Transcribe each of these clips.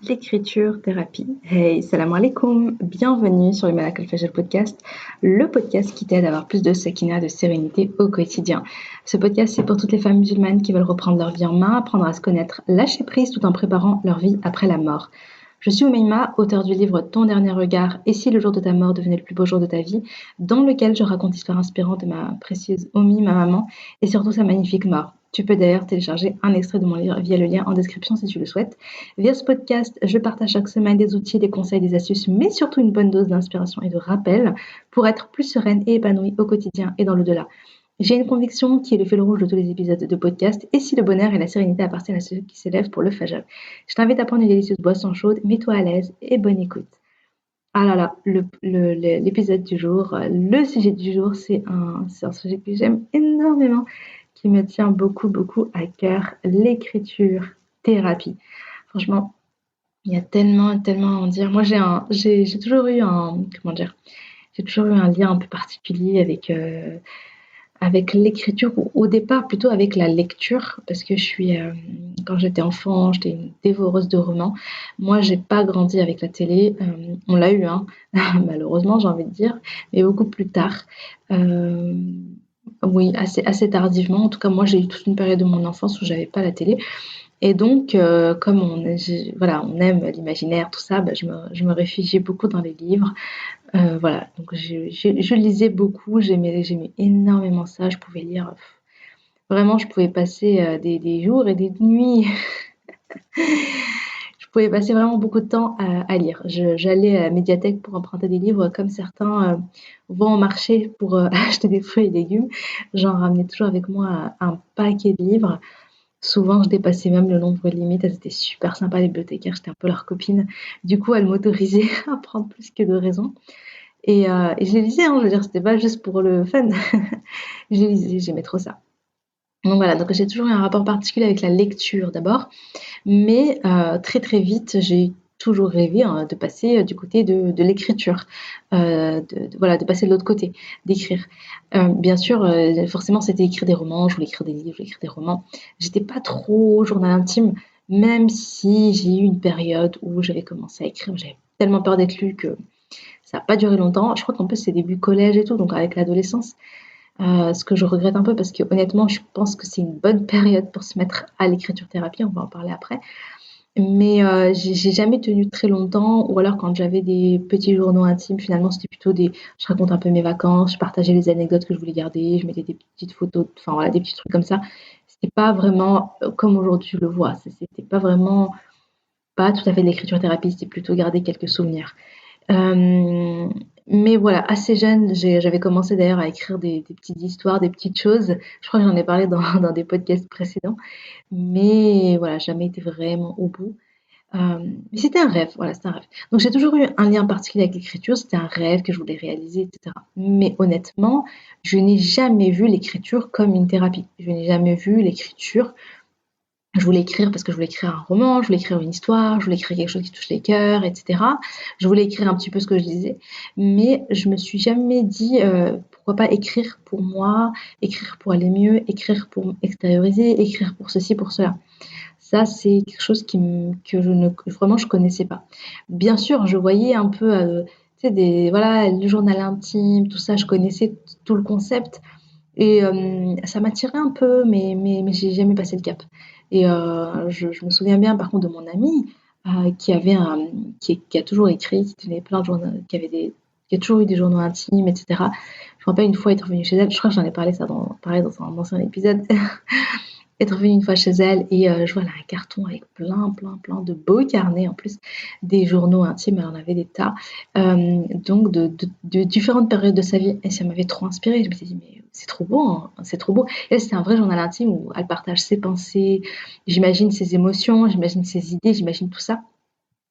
L'écriture thérapie. Hey, salam alaikum. Bienvenue sur le Malak Al-Fajr podcast, le podcast qui t'aide à avoir plus de sakina, de sérénité au quotidien. Ce podcast, c'est pour toutes les femmes musulmanes qui veulent reprendre leur vie en main, apprendre à se connaître, lâcher prise tout en préparant leur vie après la mort. Je suis Oumeima, auteure du livre Ton dernier regard et si le jour de ta mort devenait le plus beau jour de ta vie, dans lequel je raconte l'histoire inspirante de ma précieuse Omi, ma maman, et surtout sa magnifique mort. Tu peux d'ailleurs télécharger un extrait de mon livre via le lien en description si tu le souhaites. Via ce podcast, je partage chaque semaine des outils, des conseils, des astuces, mais surtout une bonne dose d'inspiration et de rappel pour être plus sereine et épanouie au quotidien et dans l'au-delà. J'ai une conviction qui est le fil rouge de tous les épisodes de podcast, et si le bonheur et la sérénité appartiennent à ceux qui s'élèvent pour le fajr. Je t'invite à prendre une délicieuse boisson chaude, mets-toi à l'aise et bonne écoute. Ah là là, l'épisode du jour, le sujet du jour, c'est un sujet que j'aime énormément, qui me tient beaucoup, beaucoup à cœur, l'écriture thérapie. Franchement, il y a tellement, tellement à en dire. Moi, j'ai toujours eu comment dire, j'ai toujours eu un lien un peu particulier avec l'écriture, ou au départ plutôt avec la lecture, parce que quand j'étais enfant, j'étais une dévoreuse de romans. Moi, j'ai pas grandi avec la télé. On l'a eu, hein, malheureusement, j'ai envie de dire, mais beaucoup plus tard. Euh, oui, assez tardivement. En tout cas, moi, j'ai eu toute une période de mon enfance où j'avais pas la télé. Et donc, comme voilà, on aime l'imaginaire, tout ça, bah, je me réfugiais beaucoup dans les livres. Voilà, donc je lisais beaucoup, j'aimais énormément ça. Je pouvais lire, vraiment, je pouvais passer des jours et des nuits. Je pouvais passer vraiment beaucoup de temps à lire. J'allais à la médiathèque pour emprunter des livres, comme certains vont au marché pour acheter des fruits et légumes. J'en ramenais toujours avec moi un paquet de livres. Souvent, je dépassais même le nombre limite. Elles étaient super sympas, les bibliothécaires. J'étais un peu leur copine. Du coup, elles m'autorisaient à prendre plus que de raison. Et je les lisais, hein, je veux dire, c'était pas juste pour le fun. Je les lisais, j'aimais trop ça. Donc voilà, donc j'ai toujours eu un rapport particulier avec la lecture d'abord, mais très très vite, j'ai toujours rêvé hein, de passer du côté de l'écriture, voilà, de passer de l'autre côté, d'écrire. Bien sûr, forcément, c'était écrire des romans, je voulais écrire des livres, je voulais écrire des romans. J'étais pas trop journal intime, même si j'ai eu une période où j'avais commencé à écrire, j'avais tellement peur d'être lue que ça n'a pas duré longtemps. Je crois qu'en plus, c'est début collège et tout, donc avec l'adolescence. Ce que je regrette un peu parce que honnêtement, je pense que c'est une bonne période pour se mettre à l'écriture thérapie, on va en parler après. Mais j'ai jamais tenu très longtemps, ou alors quand j'avais des petits journaux intimes, finalement, c'était plutôt je raconte un peu mes vacances, je partageais les anecdotes que je voulais garder, je mettais des petites photos, enfin voilà, des petits trucs comme ça. C'était pas vraiment comme aujourd'hui je le vois. C'était pas vraiment, pas tout à fait de l'écriture thérapie, c'était plutôt garder quelques souvenirs. Euh, mais voilà, assez jeune, j'avais commencé d'ailleurs à écrire des petites histoires, des petites choses. Je crois que j'en ai parlé dans, dans des podcasts précédents. Mais voilà, jamais été vraiment au bout. Mais c'était un rêve, voilà, c'était un rêve. Donc j'ai toujours eu un lien particulier avec l'écriture, c'était un rêve que je voulais réaliser, etc. Mais honnêtement, je n'ai jamais vu l'écriture comme une thérapie. Je n'ai jamais vu l'écriture, je voulais écrire parce que je voulais écrire un roman, je voulais écrire une histoire, je voulais écrire quelque chose qui touche les cœurs, etc. Je voulais écrire un petit peu ce que je disais, mais je me suis jamais dit pourquoi pas écrire pour moi, écrire pour aller mieux, écrire pour extérioriser, écrire pour ceci, pour cela. Ça, c'est quelque chose que vraiment je connaissais pas. Bien sûr, je voyais un peu, tu sais, voilà, le journal intime, tout ça, je connaissais tout le concept, et ça m'attirait un peu, mais j'ai jamais passé le cap. Et je me souviens bien, par contre, de mon amie qui avait qui a toujours écrit, qui tenait plein de journaux, qui a toujours eu des journaux intimes, etc. Je me rappelle une fois être revenue chez elle, je crois que j'en ai parlé ça pareil, dans un ancien épisode. Être revenue une fois chez elle et je vois là un carton avec plein, plein, plein de beaux carnets en plus, des journaux intimes, elle en avait des tas, donc de différentes périodes de sa vie, et ça m'avait trop inspirée. Je me suis dit: «Mais c'est trop beau, hein, c'est trop beau». Et elle, c'était un vrai journal intime où elle partage ses pensées, j'imagine ses émotions, j'imagine ses idées, j'imagine tout ça.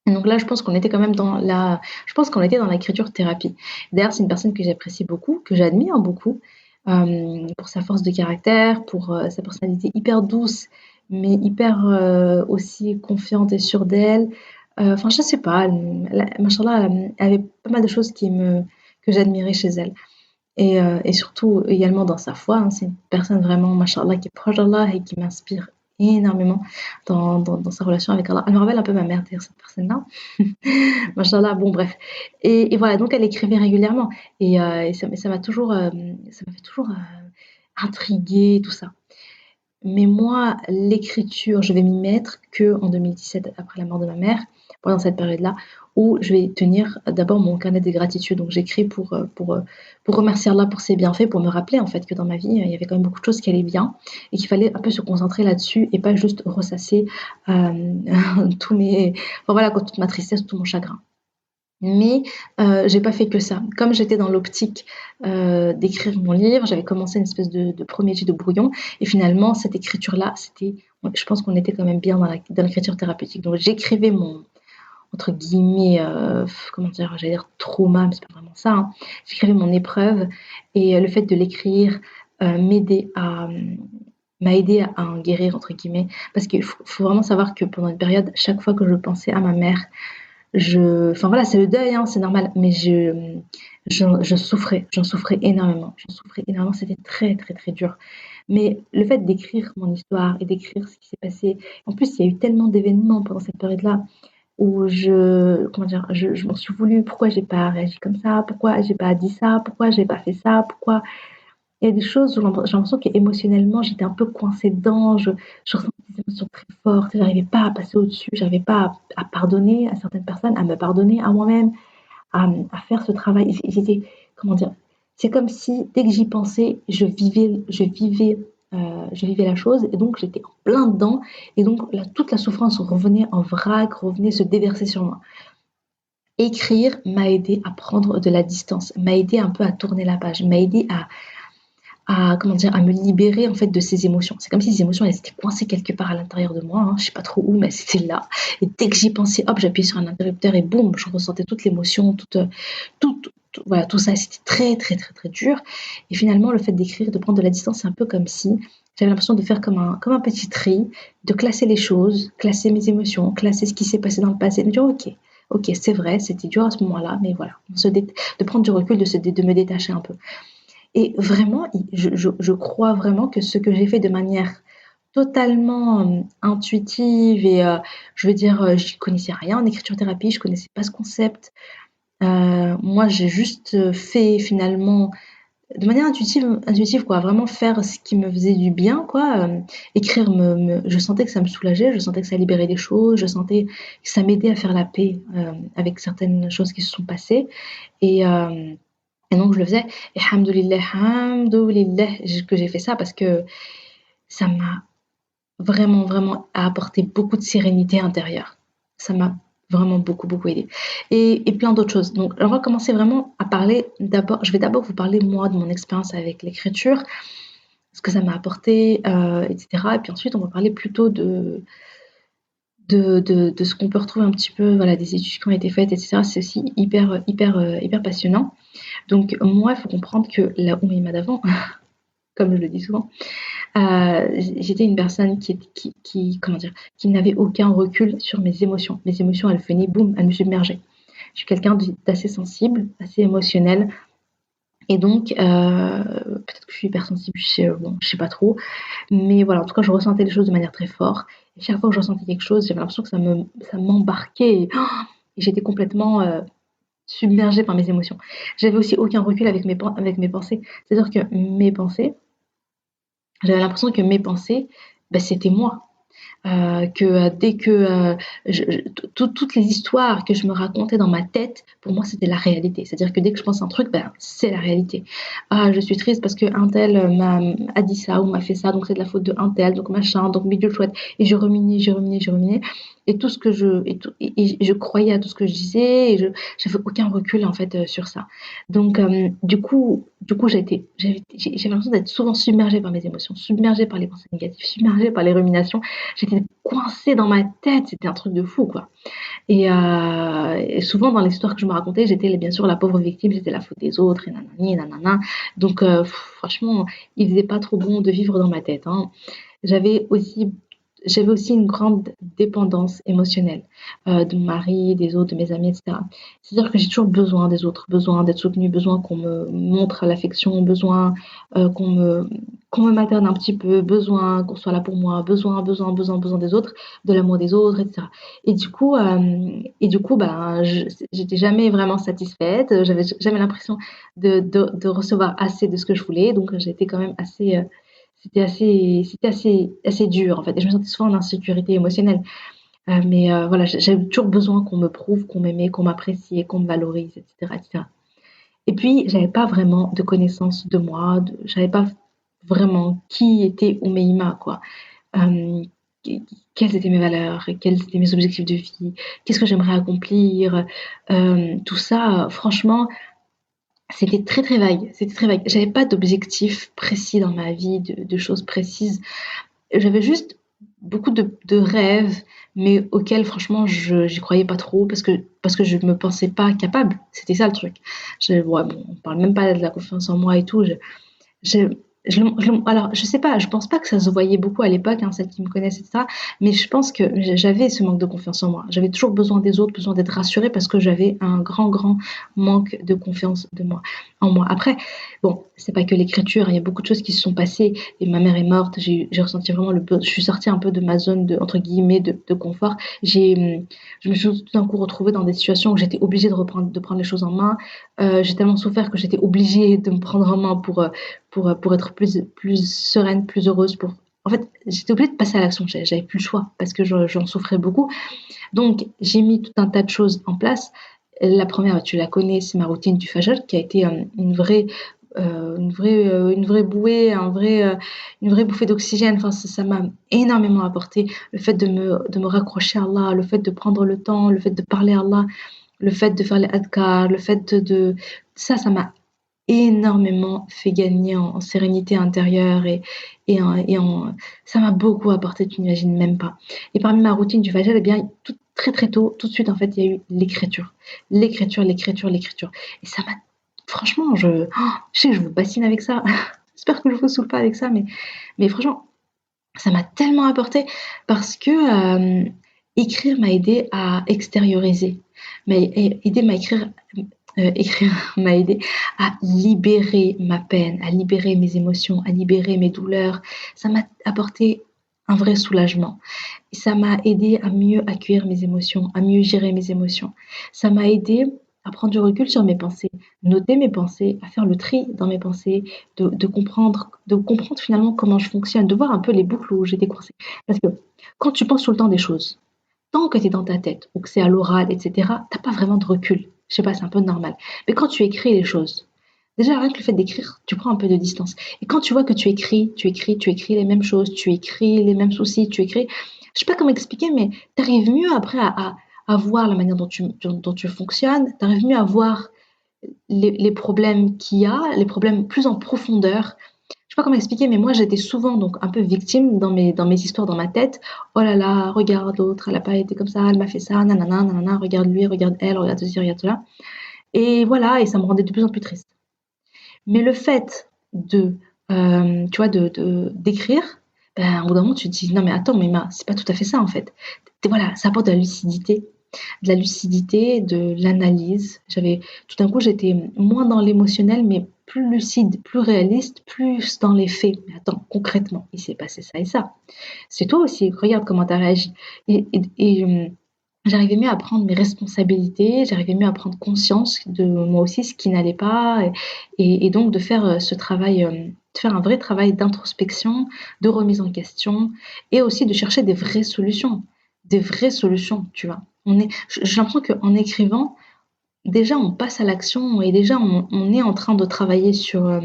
Et donc là, je pense qu'on était dans l'écriture thérapie. D'ailleurs, c'est une personne que j'apprécie beaucoup, que j'admire beaucoup, pour sa force de caractère, pour sa personnalité hyper douce, mais hyper aussi confiante et sûre d'elle. Enfin, je sais pas, machallah, elle avait pas mal de choses que j'admirais chez elle. Et surtout également dans sa foi, hein, c'est une personne vraiment, machallah, qui est proche d'Allah et qui m'inspire énormément dans sa relation avec Allah. Elle me rappelle un peu ma mère, d'ailleurs, cette personne-là. Machallah, bon, bref. Et voilà, donc elle écrivait régulièrement. Et ça m'a toujours, ça m'a fait toujours intriguer, tout ça. Mais moi, l'écriture, je vais m'y mettre que en 2017, après la mort de ma mère, pendant cette période-là, où je vais tenir d'abord mon carnet de gratitude. Donc j'écris pour remercier Allah pour ses bienfaits, pour me rappeler en fait que dans ma vie, il y avait quand même beaucoup de choses qui allaient bien et qu'il fallait un peu se concentrer là-dessus et pas juste ressasser euh, tous mes, enfin, voilà, toute ma tristesse, tout mon chagrin. Mais j'ai pas fait que ça. Comme j'étais dans l'optique d'écrire mon livre, j'avais commencé une espèce de premier jet de brouillon. Et finalement, cette écriture-là, je pense qu'on était quand même bien dans l'écriture thérapeutique. Donc j'écrivais mon, entre guillemets, comment dire, j'allais dire trauma, mais c'est pas vraiment ça, hein. J'écrivais mon épreuve et le fait de l'écrire m'aidait à m'a aidé à en guérir entre guillemets parce qu'il faut vraiment savoir que pendant une période, chaque fois que je pensais à ma mère, enfin voilà, c'est le deuil, hein, c'est normal, mais j'en souffrais énormément, c'était très très très dur. Mais le fait d'écrire mon histoire et d'écrire ce qui s'est passé, en plus il y a eu tellement d'événements pendant cette période-là où comment dire, je m'en suis voulu, pourquoi j'ai pas réagi comme ça, pourquoi j'ai pas dit ça, pourquoi j'ai pas fait ça, pourquoi il y a des choses où j'ai l'impression qu'émotionnellement, j'étais un peu coincée dedans, je ressentais des émotions très fortes, j'arrivais pas à passer au-dessus, j'arrivais pas à pardonner à certaines personnes, à me pardonner à moi-même, à faire ce travail. J'étais, comment dire, c'est comme si dès que j'y pensais, je vivais la chose et donc j'étais en plein dedans et donc toute la souffrance revenait en vrac, revenait se déverser sur moi. Écrire m'a aidé à prendre de la distance, m'a aidé un peu à tourner la page, m'a aidé comment dire, à me libérer en fait de ces émotions. C'est comme si ces émotions elles étaient coincées quelque part à l'intérieur de moi, hein, je sais pas trop où, mais c'était là. Et dès que j'y pensais, hop, j'appuyais sur un interrupteur et boum, je ressentais toute l'émotion, voilà, tout ça. C'était très très très très dur. Et finalement, le fait d'écrire, de prendre de la distance, c'est un peu comme si j'avais l'impression de faire comme un petit tri, de classer les choses, classer mes émotions, classer ce qui s'est passé dans le passé, de me dire ok, c'est vrai, c'était dur à ce moment-là, mais voilà, de prendre du recul, de me détacher un peu. Et vraiment, je crois vraiment que ce que j'ai fait de manière totalement intuitive et je veux dire, je connaissais rien en écriture thérapie, je connaissais pas ce concept. Moi, j'ai juste fait finalement de manière intuitive quoi, vraiment faire ce qui me faisait du bien quoi. Écrire je sentais que ça me soulageait, je sentais que ça libérait des choses, je sentais que ça m'aidait à faire la paix avec certaines choses qui se sont passées. Et donc je le faisais et hamdoulillah que j'ai fait ça parce que ça m'a vraiment, vraiment apporté beaucoup de sérénité intérieure. Ça m'a vraiment beaucoup, beaucoup aidé. Et plein d'autres choses. Donc on va commencer vraiment à parler d'abord, je vais d'abord vous parler moi de mon expérience avec l'écriture, ce que ça m'a apporté, etc. Et puis ensuite on va parler plutôt de ce qu'on peut retrouver un petit peu, voilà, des études qui ont été faites, etc. C'est aussi hyper passionnant. Donc moi, il faut comprendre que la Oumima d'avant, comme je le dis souvent, j'étais une personne comment dire, qui n'avait aucun recul sur mes émotions. Mes émotions, elles venaient, boum, elles me submergeaient. Je suis quelqu'un d'assez sensible, assez émotionnel. Et donc, peut-être que je suis hypersensible, bon, je sais pas trop. Mais voilà, en tout cas, je ressentais les choses de manière très forte. Et chaque fois que je ressentais quelque chose, j'avais l'impression que ça m'embarquait. Et j'étais complètement submergée par mes émotions. J'avais aussi aucun recul avec mes pensées. C'est-à-dire que mes pensées, j'avais l'impression que mes pensées, bah, c'était moi. Que dès que toutes les histoires que je me racontais dans ma tête, pour moi, c'était la réalité. C'est-à-dire que dès que je pense un truc, ben, c'est la réalité. Ah, je suis triste parce que un tel a dit ça ou m'a fait ça, donc c'est de la faute de un tel, donc machin, donc bidule chouette. Et je ruminais. Et tout ce que et je croyais à tout ce que je disais, et j'avais aucun recul en fait sur ça. Donc du coup, j'avais l'impression d'être souvent submergée par mes émotions, submergée par les pensées négatives, submergée par les ruminations. J'étais coincée dans ma tête, c'était un truc de fou, quoi. Et souvent, dans l'histoire que je me racontais, j'étais bien sûr la pauvre victime, c'était la faute des autres, et nanani, et nanana. Donc, franchement, il faisait pas trop bon de vivre dans ma tête, hein. J'avais aussi j'avais aussi une grande dépendance émotionnelle de mon mari, des autres, de mes amis, etc. C'est-à-dire que j'ai toujours besoin des autres, besoin d'être soutenue, besoin qu'on me montre l'affection, besoin qu'on me materne un petit peu, besoin qu'on soit là pour moi, besoin des autres, de l'amour des autres, etc. Et du coup, ben, j'étais jamais vraiment satisfaite. J'avais jamais l'impression de recevoir assez de ce que je voulais, donc j'étais quand même assez dur en fait. Et je me sentais souvent en insécurité émotionnelle. Mais voilà, j'avais toujours besoin qu'on me prouve, qu'on m'aimait, qu'on m'appréciait, qu'on me valorise, etc., etc. Et puis, j'avais pas vraiment de connaissance de moi, j'avais pas vraiment qui était Oumeima, quoi. Euh, Quelles étaient mes valeurs, quels étaient mes objectifs de vie, qu'est-ce que j'aimerais accomplir, tout ça, franchement, c'était très très vague. C'était très vague. J'avais pas d'objectif précis dans ma vie, de choses précises. J'avais juste beaucoup de rêves, mais auxquels franchement j'y croyais pas trop parce que je me pensais pas capable. C'était ça le truc. Ouais, bon, on parle même pas de la confiance en moi et tout. Je, alors, je sais pas, je pense pas que ça se voyait beaucoup à l'époque, hein, celles qui me connaissent, etc. Mais je pense que j'avais ce manque de confiance en moi. J'avais toujours besoin des autres, besoin d'être rassurée parce que j'avais un grand, grand manque de confiance en moi. Après, bon, c'est pas que l'écriture, il y a beaucoup de choses qui se sont passées. Et ma mère est morte, j'ai ressenti vraiment je suis sortie un peu de ma zone entre guillemets, de confort. Je me suis tout d'un coup retrouvée dans des situations où j'étais obligée de prendre les choses en main. J'ai tellement souffert que j'étais obligée de me prendre en main pour être plus sereine, plus heureuse. En fait, j'étais obligée de passer à l'action. J'avais plus le choix parce que j'en souffrais beaucoup. Donc, j'ai mis tout un tas de choses en place. La première, tu la connais, c'est ma routine du Fajr qui a été une vraie bouée, une vraie bouffée d'oxygène. Enfin, ça m'a énormément apporté. Le fait de me raccrocher à Allah, le fait de prendre le temps, le fait de parler à Allah, le fait de faire les adhkar, le fait ça m'a énormément fait gagner en sérénité intérieure ça m'a beaucoup apporté, tu n'imagines même pas. Et parmi ma routine du Fajr, eh bien, très très tôt, tout de suite, en fait, il y a eu l'écriture. L'écriture, l'écriture, l'écriture. Et ça m'a, franchement, je sais que je vous bassine avec ça. J'espère que je vous saoule pas avec ça, mais franchement, ça m'a tellement apporté parce que écrire m'a aidé à extérioriser, m'a aidé à écrire m'a aidé à libérer ma peine, à libérer mes émotions, à libérer mes douleurs. Ça m'a apporté un vrai soulagement. Et ça m'a aidé à mieux accueillir mes émotions, à mieux gérer mes émotions. Ça m'a aidé à prendre du recul sur mes pensées, noter mes pensées, à faire le tri dans mes pensées, de comprendre finalement comment je fonctionne, de voir un peu les boucles où j'étais coincée. Parce que quand tu penses tout le temps des choses, tant que tu es dans ta tête ou que c'est à l'oral, etc., t'as pas vraiment de recul. Je sais pas, c'est un peu normal. Mais quand tu écris les choses, déjà rien que le fait d'écrire, tu prends un peu de distance. Et quand tu vois que tu écris les mêmes choses, tu écris les mêmes soucis, je sais pas comment expliquer, mais tu arrives mieux après à voir la manière dont tu fonctionnes, tu arrives mieux à voir les problèmes qu'il y a, les problèmes plus en profondeur. Je sais pas comment expliquer, mais moi j'étais souvent donc un peu victime dans mes histoires dans ma tête. Oh là là, regarde l'autre, elle a pas été comme ça, elle m'a fait ça, nanana, nanana, regarde lui, regarde elle, regarde ceci, regarde cela. Et voilà, et ça me rendait de plus en plus triste. Mais le fait tu vois, d'écrire, ben, au bout d'un moment, tu te dis, non mais attends, mais c'est pas tout à fait ça en fait. Voilà, ça apporte de la lucidité, de l'analyse. Tout d'un coup, j'étais moins dans l'émotionnel, mais plus lucide, plus réaliste, plus dans les faits. Mais attends, concrètement, il s'est passé ça et ça. C'est toi aussi, regarde comment tu as réagi. Et j'arrivais mieux à prendre mes responsabilités, j'arrivais mieux à prendre conscience de moi aussi ce qui n'allait pas, et donc de faire ce travail, de faire un vrai travail d'introspection, de remise en question, et aussi de chercher des vraies solutions, tu vois. J'ai l'impression qu'en écrivant, déjà on passe à l'action et déjà on est en train de travailler sur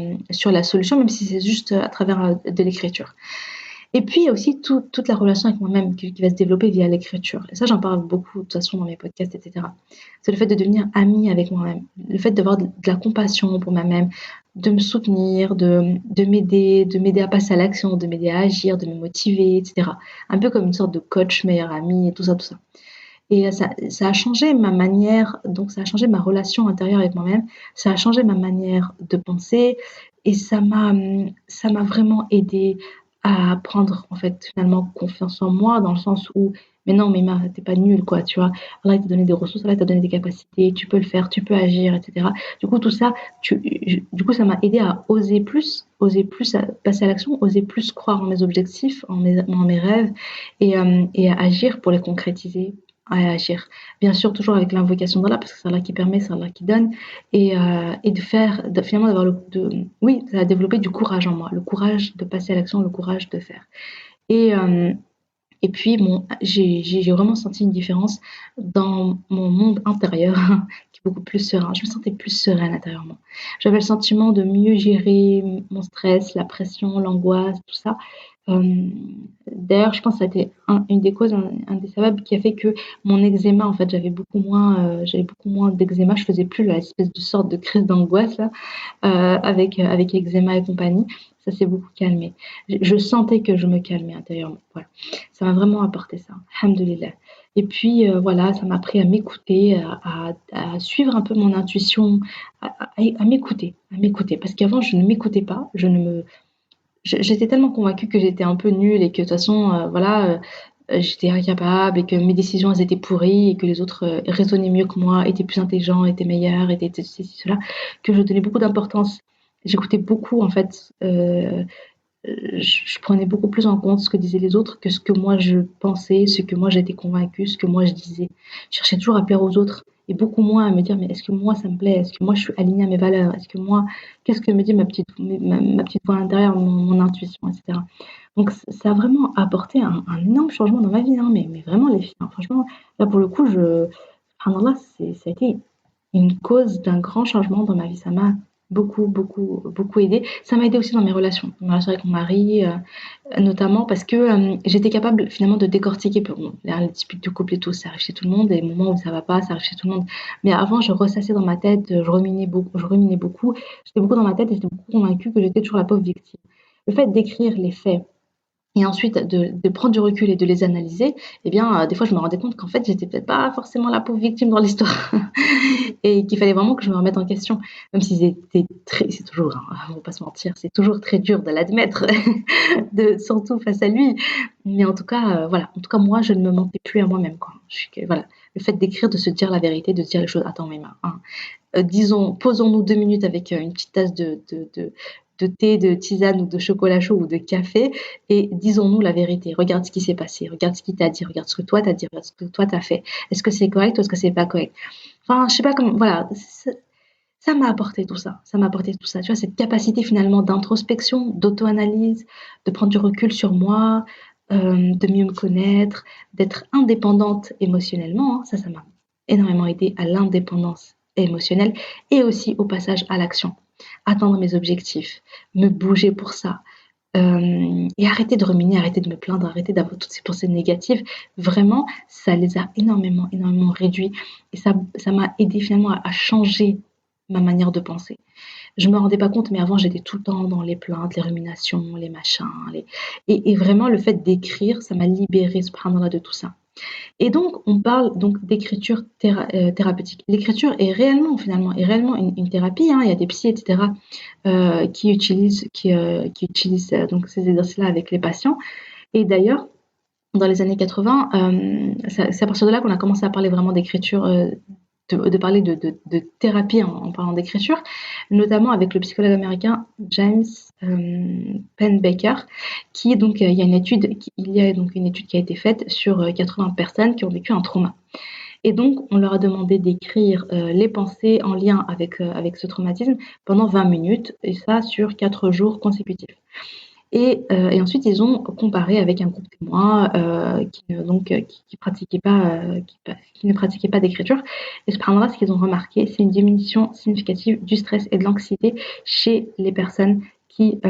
la solution, même si c'est juste à travers de l'écriture. Et puis, il y a aussi toute la relation avec moi-même qui va se développer via l'écriture. Et ça, j'en parle beaucoup de toute façon dans mes podcasts, etc. C'est le fait de devenir amie avec moi-même, le fait d'avoir de la compassion pour moi-même, de me soutenir, de m'aider à passer à l'action, de m'aider à agir, de me motiver, etc. Un peu comme une sorte de coach, meilleur ami, et tout ça, tout ça. Et ça a changé ma manière, donc ça a changé ma relation intérieure avec moi-même, ça a changé ma manière de penser, et ça m'a vraiment aidé à prendre en fait finalement confiance en moi dans le sens où mais non mais t'es pas nul quoi tu vois Allah il t'a donné des ressources Allah il t'a donné des capacités tu peux le faire tu peux agir etc du coup tout ça du coup ça m'a aidé à oser plus à passer à l'action oser plus croire en mes objectifs en mes rêves et à agir pour les concrétiser à agir bien sûr toujours avec l'invocation d'Allah parce que c'est Allah qui permet c'est Allah qui donne et de faire finalement d'avoir oui ça a développé du courage en moi le courage de passer à l'action le courage de faire et et puis j'ai vraiment senti une différence dans mon monde intérieur qui est beaucoup plus serein. Je me sentais plus sereine intérieurement. J'avais le sentiment de mieux gérer mon stress, la pression, l'angoisse, tout ça. Euh, D'ailleurs, je pense que ça a été une des causes, un des sabables qui a fait que mon eczéma, en fait, j'avais beaucoup moins d'eczéma. Je faisais plus l'espèce de sorte de crise d'angoisse là, avec eczéma et compagnie. Ça s'est beaucoup calmé. Je sentais que je me calmais intérieurement. Voilà. Ça m'a vraiment apporté ça. Alhamdulillah. Et puis voilà, ça m'a appris à m'écouter, à suivre un peu mon intuition, à m'écouter, à m'écouter. Parce qu'avant, je ne m'écoutais pas. J'étais tellement convaincue que j'étais un peu nulle et que de toute façon, voilà, j'étais incapable et que mes décisions, elles étaient pourries et que les autres raisonnaient mieux que moi, étaient plus intelligents, étaient meilleurs, étaient ceci, cela, que je donnais beaucoup d'importance. J'écoutais beaucoup, en fait, je prenais beaucoup plus en compte ce que disaient les autres que ce que moi je pensais, ce que moi j'étais convaincue, ce que moi je disais. Je cherchais toujours à plaire aux autres et beaucoup moins à me dire mais est-ce que moi ça me plaît, est-ce que moi je suis alignée à mes valeurs, est-ce que moi, qu'est-ce que me dit ma petite voix intérieure, mon intuition, etc. Donc ça a vraiment apporté un énorme changement dans ma vie, hein, mais vraiment les filles, hein, franchement, là pour le coup, subhanallah, ça a été une cause d'un grand changement dans ma vie. Ça m'a beaucoup aidé. Ça m'a aidé aussi dans mes relations avec mon mari, notamment parce que j'étais capable finalement de décortiquer. Bon, les disputes de couple et tout, ça arrive chez tout le monde. Et les moments où ça va pas, ça arrive chez tout le monde. Mais avant, je ressassais dans ma tête, je ruminais beaucoup, J'étais beaucoup dans ma tête et j'étais beaucoup convaincue que j'étais toujours la pauvre victime. Le fait d'écrire les faits et ensuite de prendre du recul et de les analyser, eh bien, des fois, je me rendais compte qu'en fait, j'étais peut-être pas forcément la pauvre victime dans l'histoire et qu'il fallait vraiment que je me remette en question. Même si c'est toujours, hein, on va pas se mentir, c'est toujours très dur de l'admettre, surtout face à lui. Mais en tout cas, voilà. En tout cas, moi, je ne me mentais plus à moi-même, quoi. Voilà. Le fait d'écrire, de se dire la vérité, de se dire les choses. Attends, mais hein, disons, posons-nous 2 minutes avec une petite tasse de thé, de tisane ou de chocolat chaud ou de café et disons-nous la vérité. Regarde ce qui s'est passé, regarde ce qu'il t'a dit, regarde ce que toi t'as dit, regarde ce que toi t'as fait. Est-ce que c'est correct ou est-ce que c'est pas correct? Enfin, je sais pas comment, voilà. Ça m'a apporté tout ça. Ça m'a apporté tout ça. Tu vois, cette capacité finalement d'introspection, d'auto-analyse, de prendre du recul sur moi, de mieux me connaître, d'être indépendante émotionnellement, hein. Ça m'a énormément aidé à l'indépendance émotionnelle et aussi au passage à l'action. Atteindre mes objectifs, me bouger pour ça. Et arrêter de ruminer, arrêter de me plaindre, arrêter d'avoir toutes ces pensées négatives. Vraiment, ça les a énormément réduits. Et ça m'a aidé finalement à changer ma manière de penser. Je me rendais pas compte, mais avant, j'étais tout le temps dans les plaintes, les ruminations, les machins. Et vraiment, le fait d'écrire, ça m'a libérée, subhanallah, de tout ça. Et donc, on parle donc d'écriture thérapeutique. L'écriture est réellement une thérapie, hein. Il y a des psys, etc., qui utilisent donc ces exercices-là avec les patients. Et d'ailleurs, dans les années 80, c'est à partir de là qu'on a commencé à parler vraiment d'écriture, de parler de thérapie en parlant d'écriture, notamment avec le psychologue américain James Pennebaker, qui donc il y a donc une étude qui a été faite sur 80 personnes qui ont vécu un trauma. Et donc, on leur a demandé d'écrire les pensées en lien avec ce traumatisme pendant 20 minutes, et ça sur 4 jours consécutifs. Et ensuite, ils ont comparé avec un groupe témoin qui ne pratiquait pas d'écriture. Et subhanallah, ce qu'ils ont remarqué, c'est une diminution significative du stress et de l'anxiété chez les personnes qui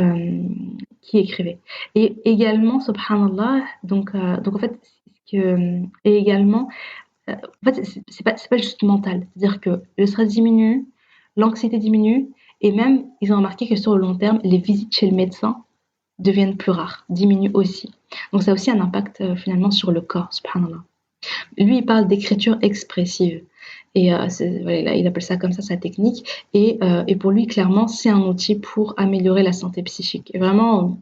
écrivaient. Et également, subhanallah, donc en fait, et également, en fait, c'est pas juste mental. C'est-à-dire que le stress diminue, l'anxiété diminue, et même, ils ont remarqué que sur le long terme, les visites chez le médecin deviennent plus rares, diminuent aussi. Donc ça a aussi un impact finalement sur le corps, subhanallah. Lui, il parle d'écriture expressive. Et voilà, il appelle ça comme ça sa technique. Et pour lui, clairement, c'est un outil pour améliorer la santé psychique. Et vraiment,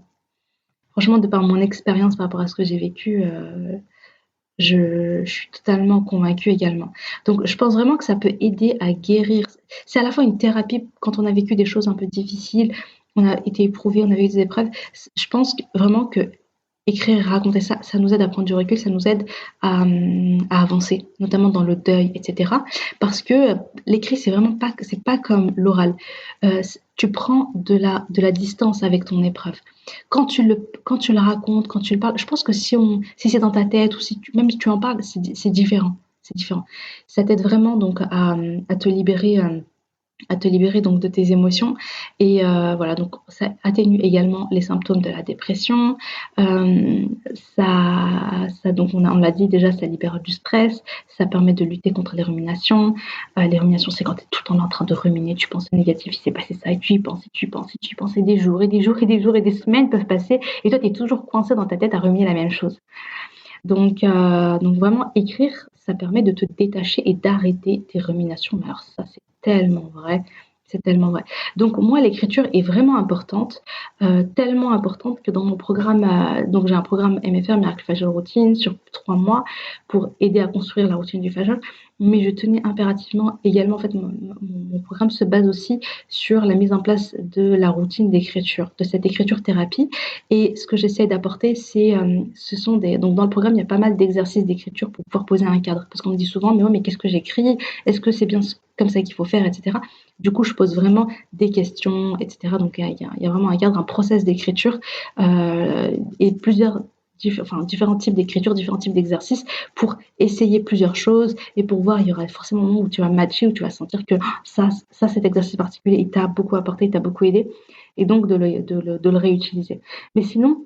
franchement, de par mon expérience par rapport à ce que j'ai vécu, je suis totalement convaincue également. Donc, je pense vraiment que ça peut aider à guérir. C'est à la fois une thérapie quand on a vécu des choses un peu difficiles, on a été éprouvé, on a vécu des épreuves. Je pense vraiment que écrire, raconter ça, ça nous aide à prendre du recul, ça nous aide à avancer, notamment dans le deuil, etc. Parce que l'écrit, c'est pas comme l'oral. Tu prends de la distance avec ton épreuve. Quand tu le racontes, quand tu le parles, je pense que si c'est dans ta tête ou même si tu en parles, c'est différent. C'est différent. Ça t'aide vraiment donc à te libérer. À te libérer donc de tes émotions et voilà donc ça atténue également les symptômes de la dépression. Euh, ça donc on l'a dit déjà, ça libère du stress, ça permet de lutter contre les ruminations. Les ruminations, c'est quand tu es tout le temps en train de ruminer, tu penses au négatif, il s'est passé ça et tu y penses et tu y penses et tu y penses et des jours et des jours et des jours et des semaines peuvent passer et toi tu es toujours coincé dans ta tête à ruminer la même chose. Donc vraiment écrire, ça permet de te détacher et d'arrêter tes ruminations. Mais alors ça, c'est tellement vrai. C'est tellement vrai. Donc moi, l'écriture est vraiment importante, tellement importante que dans mon programme, donc j'ai un programme MFR, Miracle Fajr Routine, sur 3 mois pour aider à construire la routine du Fajr. Mais je tenais impérativement également, en fait, mon programme se base aussi sur la mise en place de la routine d'écriture, de cette écriture thérapie. Et ce que j'essaie d'apporter, donc dans le programme, il y a pas mal d'exercices d'écriture pour pouvoir poser un cadre. Parce qu'on me dit souvent, mais ouais, mais qu'est-ce que j'écris? Est-ce que c'est bien comme ça qu'il faut faire, etc. Du coup, je pose vraiment des questions, etc. Donc, il y a vraiment un cadre, un process d'écriture et différents types d'écriture, différents types d'exercices pour essayer plusieurs choses et pour voir, il y aura forcément un moment où tu vas matcher, où tu vas sentir que cet exercice particulier, il t'a beaucoup apporté, il t'a beaucoup aidé et donc de le réutiliser. Mais sinon,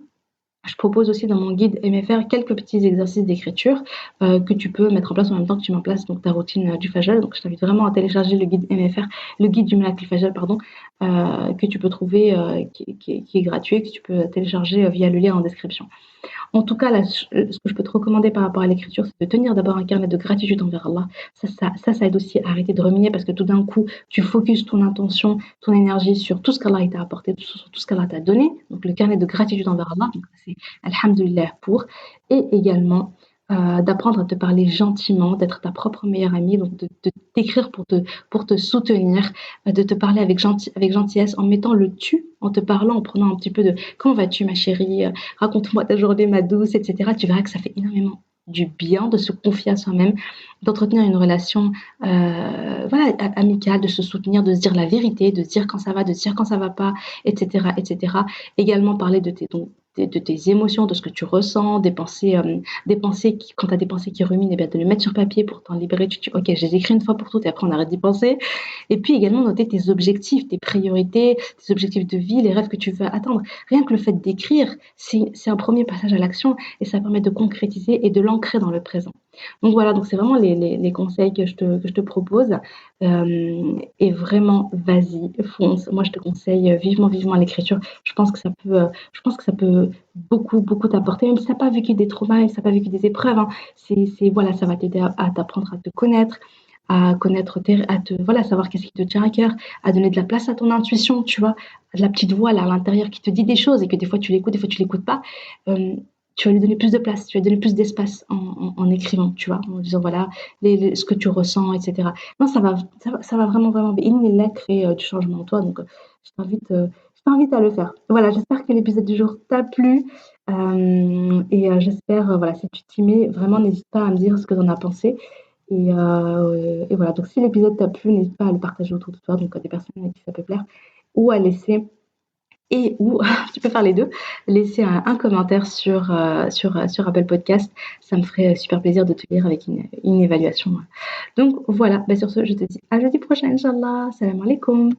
je propose aussi dans mon guide MFR quelques petits exercices d'écriture que tu peux mettre en place en même temps que tu mets en place donc, ta routine du Fajr. Donc, je t'invite vraiment à télécharger le guide MFR, le guide du Miracle Fajr, pardon, que tu peux trouver, qui est gratuit, que tu peux télécharger via le lien en description. En tout cas, là, ce que je peux te recommander par rapport à l'écriture, c'est de tenir d'abord un carnet de gratitude envers Allah. Ça aide aussi à arrêter de ruminer parce que tout d'un coup, tu focuses ton intention, ton énergie sur tout ce qu'Allah t'a apporté, sur tout ce qu'Allah t'a donné. Donc, le carnet de gratitude envers Allah, donc c'est Alhamdulillah pour. Et également, d'apprendre à te parler gentiment, d'être ta propre meilleure amie, donc de t'écrire pour te soutenir, de te parler avec gentillesse en mettant le tu, en te parlant, en prenant un petit peu de comment vas-tu ma chérie, raconte-moi ta journée, ma douce, etc. Tu verras que ça fait énormément du bien de se confier à soi-même, d'entretenir une relation voilà, amicale, de se soutenir, de se dire la vérité, de se dire quand ça va, de se dire quand ça va pas, etc. etc. Également parler de tes émotions, de ce que tu ressens, des pensées quand tu as des pensées qui ruminent, eh bien, de les mettre sur papier pour t'en libérer. Tu te dis, ok, je les écris une fois pour toutes et après on arrête d'y penser. Et puis également noter tes objectifs, tes priorités, tes objectifs de vie, les rêves que tu veux atteindre. Rien que le fait d'écrire, c'est un premier passage à l'action et ça permet de concrétiser et de l'ancrer dans le présent. Donc voilà, donc c'est vraiment les conseils que je te propose. Et vraiment, vas-y, fonce. Moi, je te conseille vivement, vivement l'écriture. Je pense que ça peut beaucoup, beaucoup t'apporter, même si tu n'as pas vécu des traumas, même si tu n'as pas vécu des épreuves. Hein. Voilà, ça va t'aider à t'apprendre à te connaître, à connaître voilà, savoir qu'est-ce qui te tient à cœur, à donner de la place à ton intuition, tu vois, de la petite voix là à l'intérieur qui te dit des choses et que des fois tu l'écoutes, des fois tu l'écoutes pas. Euh, Tu vas lui donner plus de place, tu vas lui donner plus d'espace en écrivant, tu vois, en disant voilà ce que tu ressens, etc. Non, ça va vraiment, vraiment bien. Il a créé du changement en toi, donc je t'invite à le faire. Voilà, j'espère que l'épisode du jour t'a plu. Et j'espère, voilà, si tu t'y mets, vraiment, n'hésite pas à me dire ce que tu en as pensé. Et voilà, donc si l'épisode t'a plu, n'hésite pas à le partager autour de toi, donc à des personnes à qui ça peut plaire, ou à laisser, ou tu peux faire les deux, laisser un commentaire sur Apple Podcast. Ça me ferait super plaisir de te lire avec une évaluation. Donc voilà, bah sur ce, je te dis à jeudi prochain, Inch'Allah. Salam alaikum.